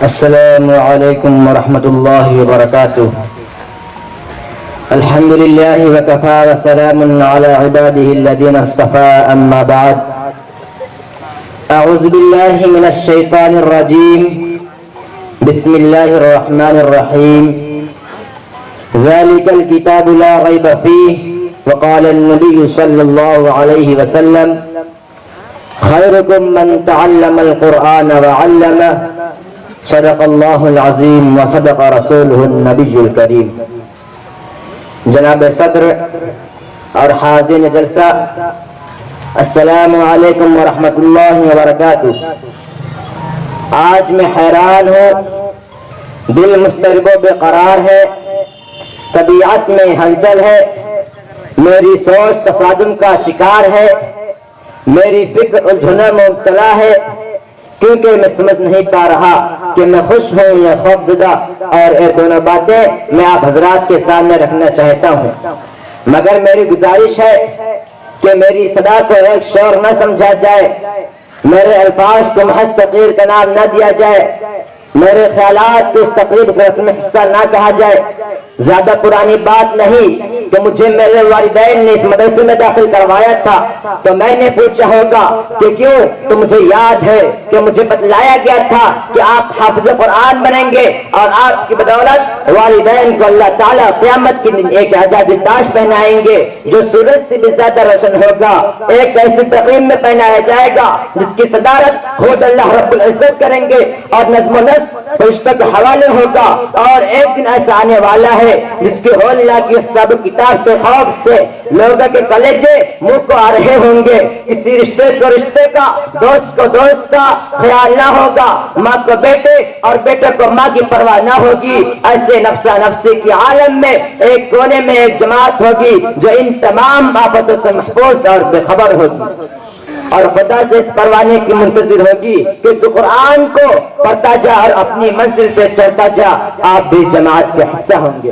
السلام علیکم ورحمۃ اللہ وبرکاتہ. الحمد للہ وکفى وسلام علی عباده الذین اصطفى اما بعد. اعوذ باللہ من الشیطان الرجیم. بسم اللہ الرحمن الرحیم. ذلك الكتاب لا ریب فیہ وقال النبی صلی اللہ علیہ وسلم خیرکم من تعلم القرآن وعلمہ. صدق اللہ العظیم وصدق رسولہ النبی الکریم. جناب صدر اور حاضرین جلسہ، السلام علیکم ورحمۃ اللہ وبرکاتہ. آج میں حیران ہوں، دل مضطرب و بے قرار ہے، طبیعت میں ہلچل ہے، میری سوچ تصادم کا شکار ہے، میری فکر الجھنوں میں مبتلا ہے، کیونکہ میں سمجھ نہیں پا رہا کہ میں خوش ہوں یا خوف زدہ. اور یہ دونوں باتیں میں آپ حضرات کے سامنے رکھنا چاہتا ہوں، مگر میری گزارش ہے کہ میری صدا کو ایک شور نہ سمجھا جائے، میرے الفاظ کو محض تقریر کا نام نہ دیا جائے، میرے خیالات کو اس تقریب کا رسم حصہ نہ کہا جائے. زیادہ پرانی بات نہیں کہ مجھے میرے والدین نے اس مدرسے میں داخل کروایا تھا تو میں نے پوچھا ہوگا کہ کیوں، تو مجھے یاد ہے کہ مجھے بتلایا گیا تھا کہ آپ حافظ قرآن بنیں گے اور آپ کی بدولت والدین کو اللہ تعالیٰ قیامت کے دن ایک اعزازی تاج پہنائیں گے جو سورج سے بھی زیادہ روشن ہوگا. ایک ایسی تقریب میں پہنایا جائے گا جس کی صدارت خود اللہ رب العزت کریں گے اور نظم و نسق فرشتوں کے حوالے ہوگا. اور ایک دن ایسا آنے والا ہے جس کے ہولنا کی حساب و کتاب کے خوف سے لوگوں کے کلیجے منہ کو آ رہے ہوں گے. کسی رشتے کو رشتے کا، دوست کو دوست کا خیال نہ ہوگا، ماں کو بیٹے اور بیٹے کو ماں کی پرواہ نہ ہوگی. ایسے نفسا نفسی کی عالم میں ایک کونے میں ایک جماعت ہوگی جو ان تمام آفتوں سے محفوظ اور بے خبر ہوگی اور خدا سے اس پروانے کی منتظر ہوگی کہ تو قرآن کو پڑھتا جا اور اپنی منزل پہ چڑھتا جا. آپ بھی جماعت کے حصہ ہوں گے.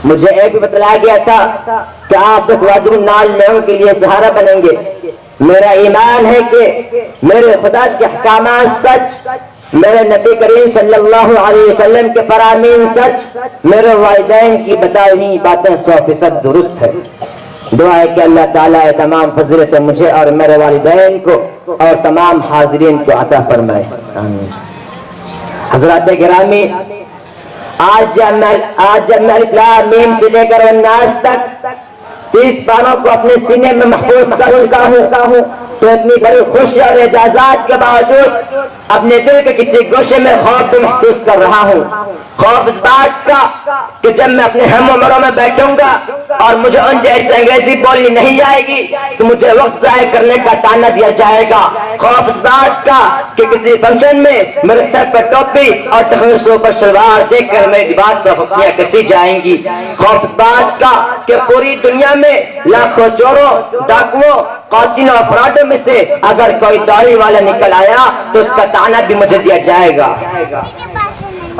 مجھے یہ بھی بتلایا گیا تھا کہ آپ 10 واجب النال لوگوں کے لیے سہارا بنیں گے. میرا ایمان ہے کہ میرے خدا کے احکامات سچ، میرے نبی کریم صلی اللہ علیہ وسلم کے فرامین سچ، میرے والدین کی بتائی ہوئی باتیں 100% درست ہے. دعا ہے کہ اللہ تعالیٰ تمام فضیلتیں مجھے اور میرے والدین کو اور تمام حاضرین کو عطا فرمائے. آمین. حضرات گرامی، آج جب میں الف لام میم سے لے کر الناس تک 30 پاروں کو اپنے سینے میں محفوظ کر چکا ہوں تو اتنی بڑی خوشی اور اعجازات کے باوجود اپنے دل کے کسی گوشے میں خوف بھی محسوس کر رہا ہوں. خوف اس بات کا کہ جب میں اپنے ہم عمروں میں بیٹھوں گا اور مجھے ان جیسے انگریزی بولنی نہیں آئے گی تو مجھے وقت ضائع کرنے کا طعنہ دیا جائے گا. خوف اس بات کا کہ کسی فنکشن میں میرے سر پر ٹوپی اور تخصصوں پر شلوار دیکھ کر میرے لباس پر پھپتیاں کسی جائیں گی. خوف اس بات کا کہ پوری دنیا میں لاکھوں چوروں، ڈاکوؤں، قاتلوں اور فرادوں میں سے اگر کوئی داڑھی والا نکل آیا تو اس کا طعنہ بھی مجھے دیا جائے گا.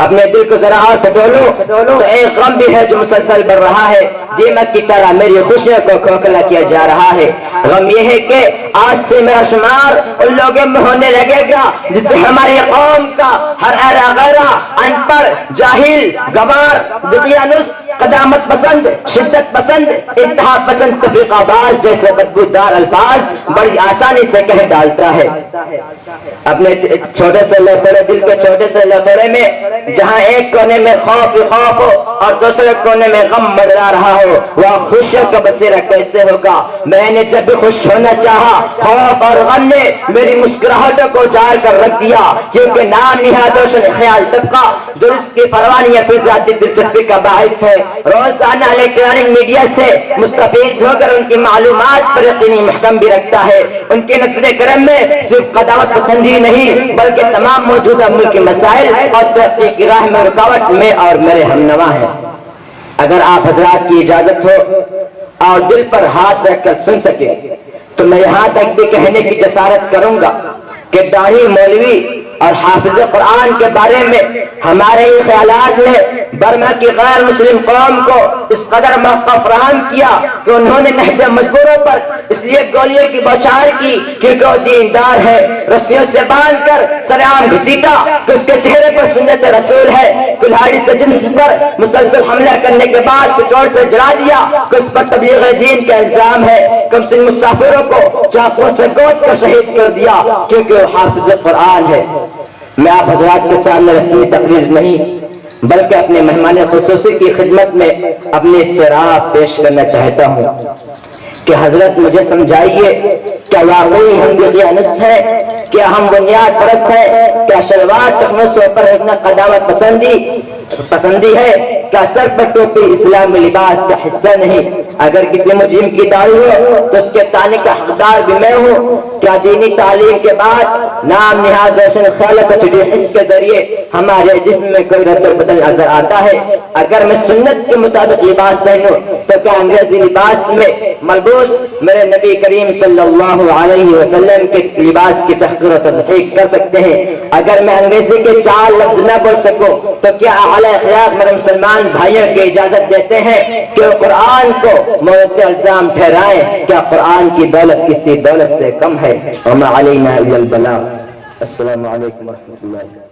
اپنے دل کو ذرا اور ٹٹولو تو ایک غم بھی ہے جو مسلسل بڑھ رہا ہے. دیمک کی طرح میری خوشیوں کو کھوکھلا کیا جا رہا ہے. غم یہ ہے کہ آج سے میرا شمار ان لوگوں میں ہونے لگے گا جس سے ہماری قوم کا ہر ایرا غیرہ، ان پڑھ، جاہل، گوار، دقیانوس، قدامت پسند، شدت پسند، انتہا پسند، تفریقہ باز جیسے بدبودار الفاظ بڑی آسانی سے کہہ ڈالتا ہے. اپنے چھوٹے سے لوتھڑے دل کے چھوٹے سے لوتھڑے میں جہاں ایک کونے میں خوف ہی خوف ہو اور دوسرے کونے میں غم منڈلا رہا ہو، وہ خوشیوں کا بسیرا کیسے ہوگا؟ میں نے جب بھی خوش ہونا چاہا خوف اور غم نے میری مسکراہٹوں کو جال کر رکھ دیا، کیونکہ نام نہاد روشن خیال طبقہ جو اس کی پروانی یا پھر ذاتی دلچسپی کا باعث ہے روزانہ الیکٹرانک میڈیا سے مستفید ہو کر ان کی معلومات پر یقینی محکم بھی رکھتا ہے. ان کے نظر کرم میں صرف قدامت پسندی نہیں بلکہ تمام موجودہ ملکی مسائل اور ترقی کی راہ میں رکاوٹ میں اور میرے ہمنوا ہیں. اگر آپ حضرات کی اجازت ہو اور دل پر ہاتھ رکھ کر سن سکے تو میں یہاں تک بھی کہنے کی جسارت کروں گا کہ داڑھی مولوی اور حافظ قرآن کے بارے میں ہمارے ہی خیالات نے برما کی غیر مسلم قوم کو اس قدر موقف فراہم کیا کہ انہوں نے نہج مجبوروں پر اس لیے گولیوں کی بوچھار کی کیونکہ وہ دیندار ہے، رسیوں سے باندھ کر سر عام گھسیٹا کہ اس کے چہرے پر سنت رسول ہے، کلہاڑی سے جسم پر مسلسل حملہ کرنے کے بعد پٹرول سے جلا دیا کہ اس پر تبلیغ دین کا الزام ہے، کم سے مسافروں کو چاقوں سے گود کر شہید کر دیا کیونکہ وہ حافظ قرآن ہے۔ میں آپ حضرات کے سامنے رسمی تقریر نہیں بلکہ اپنے مہمان خصوصی کی خدمت میں اپنی استعراف پیش کرنا چاہتا ہوں کہ حضرت مجھے سمجھائیے کیا واقعی ہم دیانت ہیں، کیا ہم بنیاد پرست ہیں، کیا شلوار ٹخنوں سے اوپر اتنا قدامت پسندی ہے، کیا سر پر ٹوپی اسلامی لباس کا حصہ نہیں؟ اگر کسی مجرم کی داڑھی ہو تو اس کے تانے کا حقدار بھی میں ہوں۔ کیا دینی تعلیم کے بعد نام نہاد روشن خیال و چھٹی حس کے ذریعے ہمارے جسم میں کوئی رد و بدل نظر آتا ہے؟ اگر میں سنت کے مطابق لباس پہنوں تو کیا انگریزی لباس میں ملبوس میرے نبی کریم صلی اللہ علیہ وسلم کے لباس کی تحقیر و تضحیق کر سکتے ہیں؟ اگر میں انگریزی کے 4 لفظ نہ بول سکوں تو کیا اعلی اخلاق میرے مسلمان بھائیوں کی اجازت دیتے ہیں کہ وہ قرآن کو مورد الزام ٹھہرائیں؟ کیا قرآن کی دولت کسی دولت سے کم ہے؟ وما علینا الا البلاغ۔ السلام علیکم ورحمۃ اللہ۔